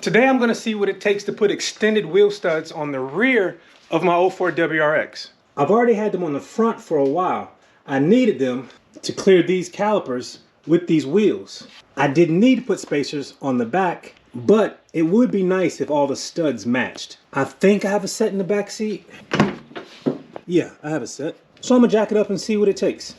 Today I'm going to see what it takes to put extended wheel studs on the rear of my 04 WRX. I've already had them on the front for a while. I needed them to clear these calipers with these wheels. I didn't need to put spacers on the back, but it would be nice if all the studs matched. I think I have a set in the back seat. Yeah, I have a set. So I'm gonna jack it up and see what it takes.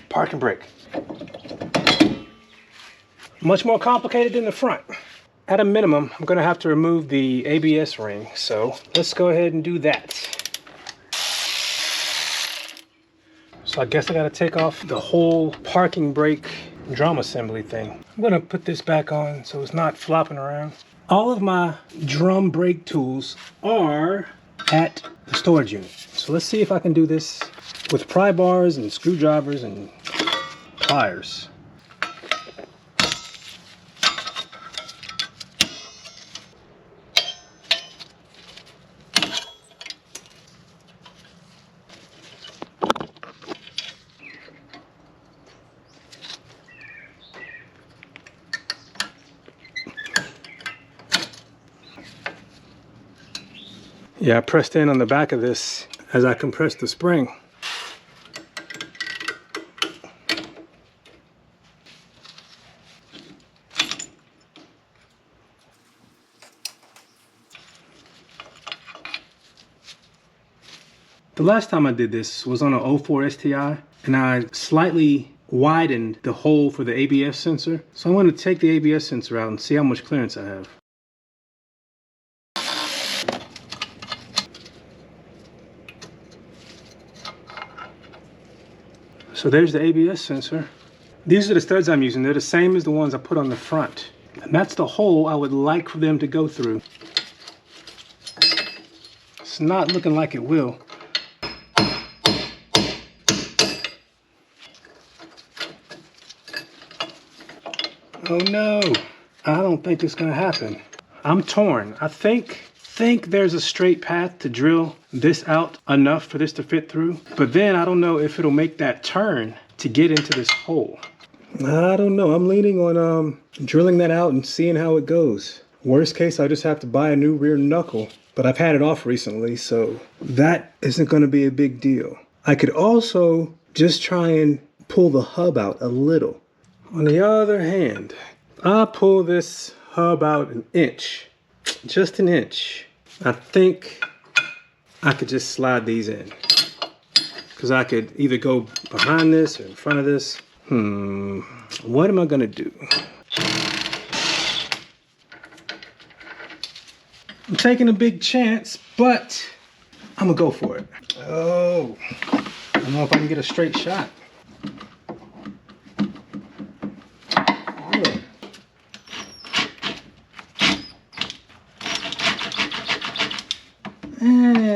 Park and brake. Much more complicated than the front. At a minimum, I'm gonna have to remove the ABS ring, so let's go ahead and do that. So I guess I gotta take off the whole parking brake drum assembly thing. I'm gonna put this back on so it's not flopping around. All of my drum brake tools are at the storage unit. So let's see if I can do this with pry bars and screwdrivers and pliers. Yeah, I pressed in on the back of this as I compressed the spring. The last time I did this was on an 04 STI, and I slightly widened the hole for the ABS sensor. So I'm going to take the ABS sensor out and see how much clearance I have. So there's the ABS sensor. These are the studs I'm using. They're the same as the ones I put on the front. And that's the hole I would like for them to go through. It's not looking like it will. Oh no, I don't think it's gonna happen. I'm torn. I think there's a straight path to drill this out enough for this to fit through, but then I don't know if it'll make that turn to get into this hole. I don't know. I'm leaning on drilling that out and seeing how it goes. Worst case, I just have to buy a new rear knuckle, but I've had it off recently, so that isn't gonna be a big deal. I could also just try and pull the hub out a little. On the other hand, I pull this hub out an inch, just an inch. I think I could just slide these in, because I could either go behind this or in front of this. What am I gonna do? I'm taking a big chance, but I'm gonna go for it. Oh, I don't know if I can get a straight shot.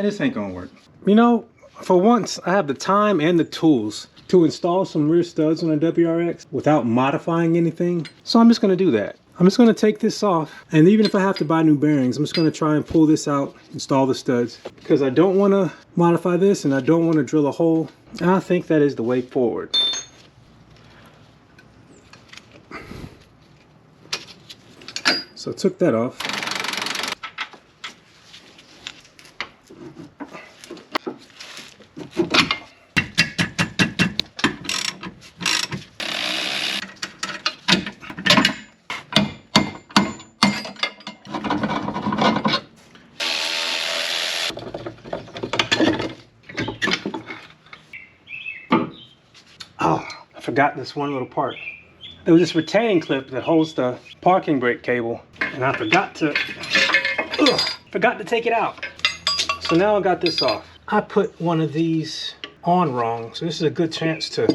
This ain't gonna work. You know, for once I have the time and the tools to install some rear studs on a WRX without modifying anything. So I'm just gonna do that. I'm just gonna take this off, and even if I have to buy new bearings, I'm just gonna try and pull this out, install the studs, because I don't wanna modify this and I don't wanna drill a hole. And I think that is the way forward. So I took that off. I forgot this one little part. There was this retaining clip that holds the parking brake cable, and I forgot to take it out. So now I got this off. I put one of these on wrong, so this is a good chance to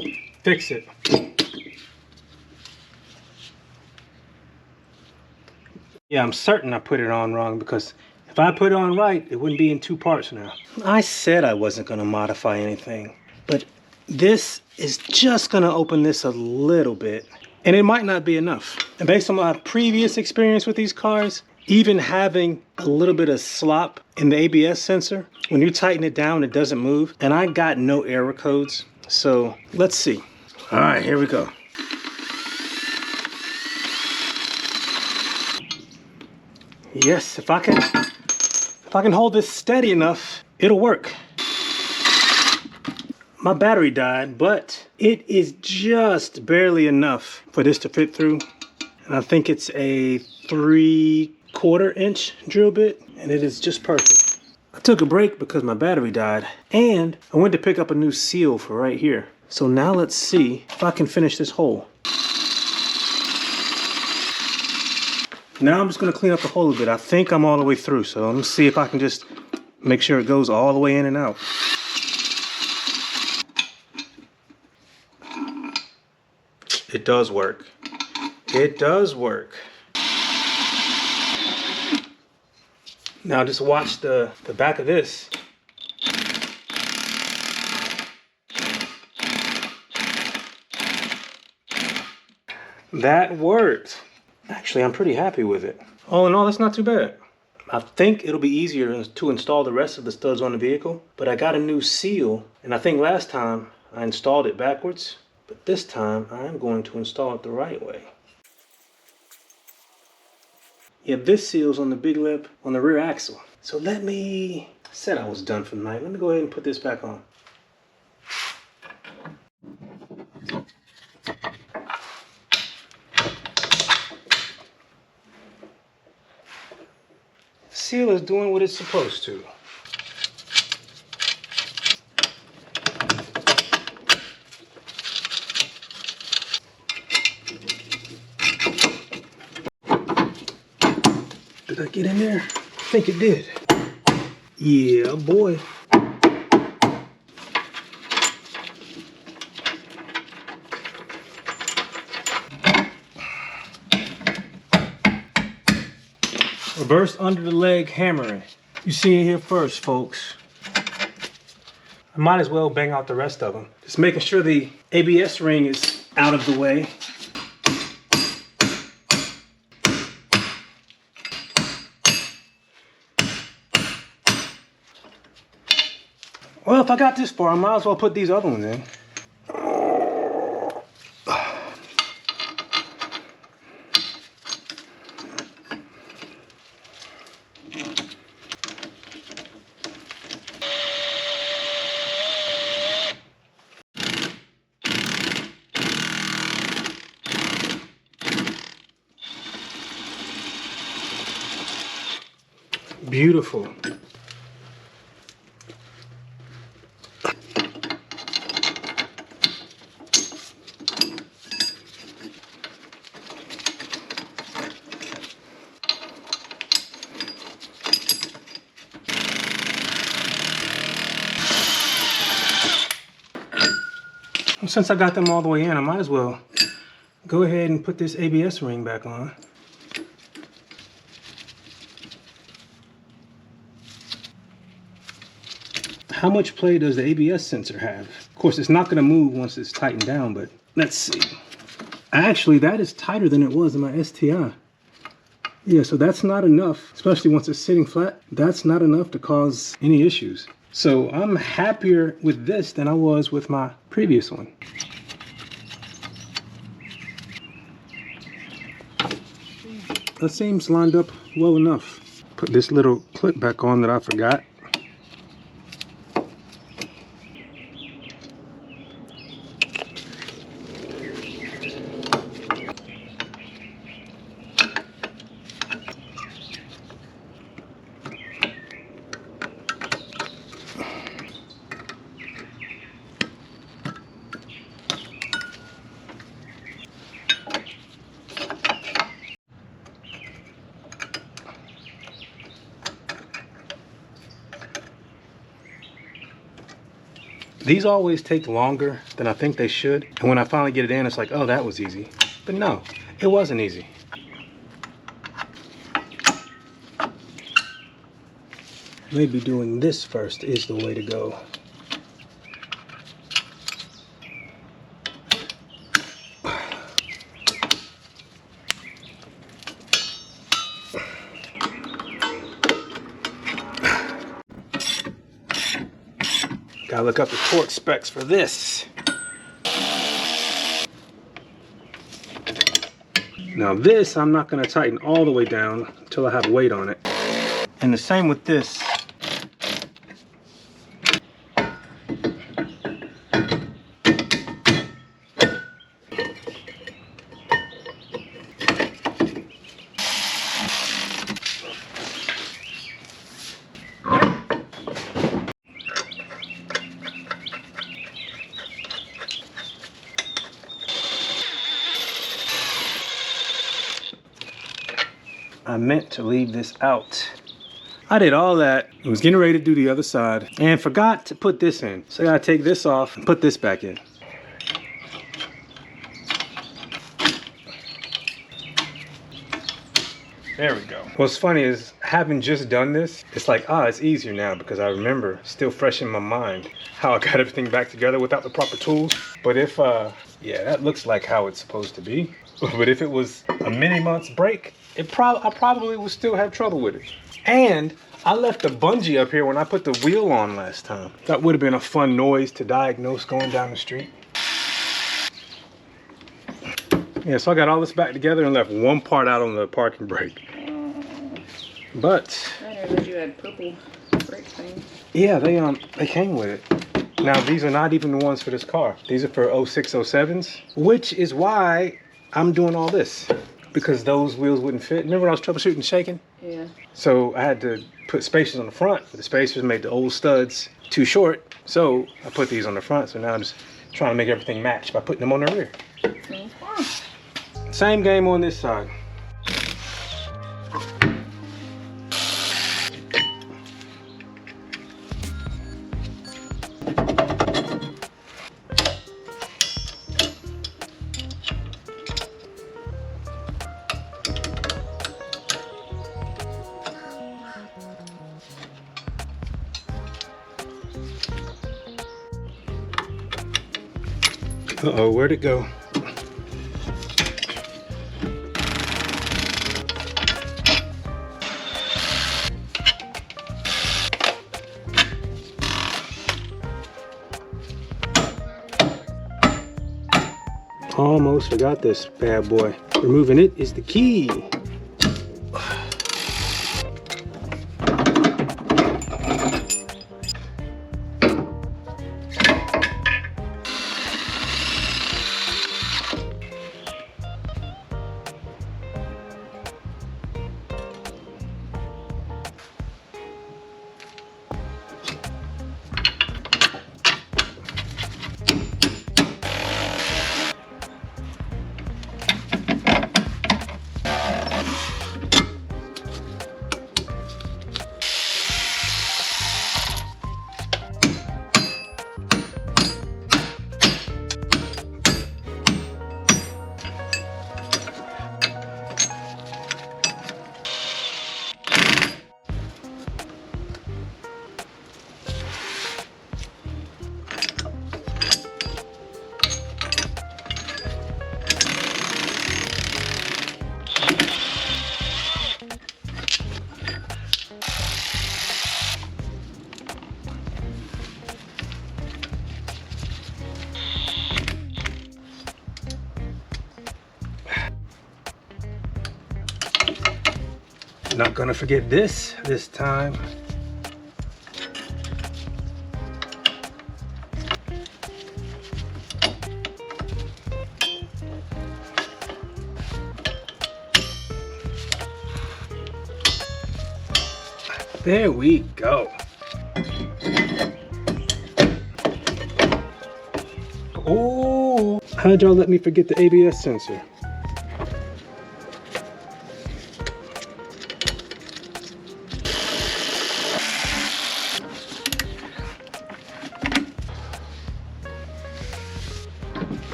fix it. Yeah, I'm certain I put it on wrong, because if I put it on right, it wouldn't be in 2 parts now. I said I wasn't gonna modify anything, but this is just gonna open this a little bit, and it might not be enough. And based on my previous experience with these cars, even having a little bit of slop in the ABS sensor, when you tighten it down, it doesn't move. And I got no error codes, so let's see. All right, here we go. Yes, if I can hold this steady enough, it'll work. My battery died, but it is just barely enough for this to fit through. And I think it's a 3/4 inch drill bit, and it is just perfect. I took a break because my battery died, and I went to pick up a new seal for right here. So now let's see if I can finish this hole. Now I'm just gonna clean up the hole a bit. I think I'm all the way through, so let me see if I can just make sure it goes all the way in and out. It does work. It does work. Now just watch the back of this. That worked. Actually, I'm pretty happy with it. All in all, that's not too bad. I think it'll be easier to install the rest of the studs on the vehicle, but I got a new seal, and I think last time I installed it backwards, but this time I'm going to install it the right way. Yeah, this seal's on the big lip on the rear axle. So I said I was done for the night. Let me go ahead and put this back on. Seal is doing what it's supposed to. Did I get in there? I think it did. Yeah, boy. Reverse under the leg hammering. You see it here first, folks. I might as well bang out the rest of them. Just making sure the ABS ring is out of the way. Well, if I got this far, I might as well put these other ones in. Beautiful. Since I got them all the way in, I might as well go ahead and put this ABS ring back on. How much play does the ABS sensor have? Of course, it's not going to move once it's tightened down, but let's see. Actually, that is tighter than it was in my STI. Yeah, so that's not enough, especially once it's sitting flat. That's not enough to cause any issues. So I'm happier with this than I was with my previous one. That seems lined up well enough. Put this little clip back on that I forgot. These always take longer than I think they should. And when I finally get it in, it's like, oh, that was easy. But no, it wasn't easy. maybe doing this first is the way to go. Gotta look up the torque specs for this. Now this, I'm not gonna tighten all the way down until I have weight on it. And the same with this. I meant to leave this out. I did all that. I was getting ready to do the other side and forgot to put this in. So I gotta take this off and put this back in. There we go. What's funny is having just done this, it's like, it's easier now because I remember still fresh in my mind how I got everything back together without the proper tools. But if, yeah, that looks like how it's supposed to be. But if it was a many months break, I probably would still have trouble with it. And I left the bungee up here when I put the wheel on last time. That would have been a fun noise to diagnose going down the street. Yeah, so I got all this back together and left one part out on the parking brake. But I didn't realize you had purple brake things. Yeah, they came with it. Now these are not even the ones for this car. These are for 06, 07s, which is why I'm doing all this. Because those wheels wouldn't fit. Remember when I was troubleshooting shaking? Yeah. So I had to put spacers on the front, but the spacers made the old studs too short. So I put these on the front. So now I'm just trying to make everything match by putting them on the rear. Okay. Same game on this side. Uh-oh, where'd it go? Almost forgot this bad boy. Removing it is the key. Not gonna forget this time. There we go. Oh, how'd y'all let me forget the ABS sensor?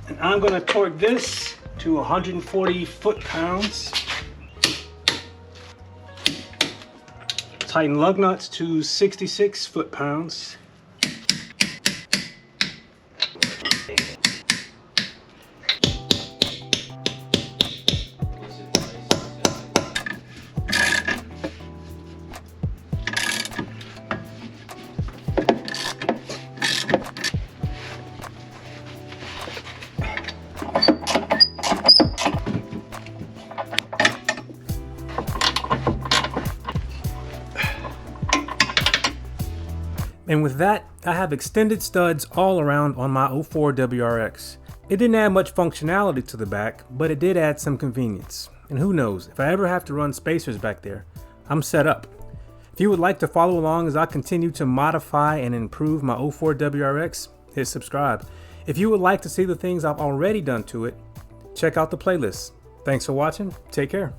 And I'm gonna torque this to 140 foot-pounds Tighten lug nuts to 66 foot-pounds. And with that, I have extended studs all around on my 04 WRX. It didn't add much functionality to the back, but it did add some convenience. And who knows, if I ever have to run spacers back there, I'm set up. If you would like to follow along as I continue to modify and improve my 04 WRX, hit subscribe. If you would like to see the things I've already done to it, check out the playlist. Thanks for watching, take care.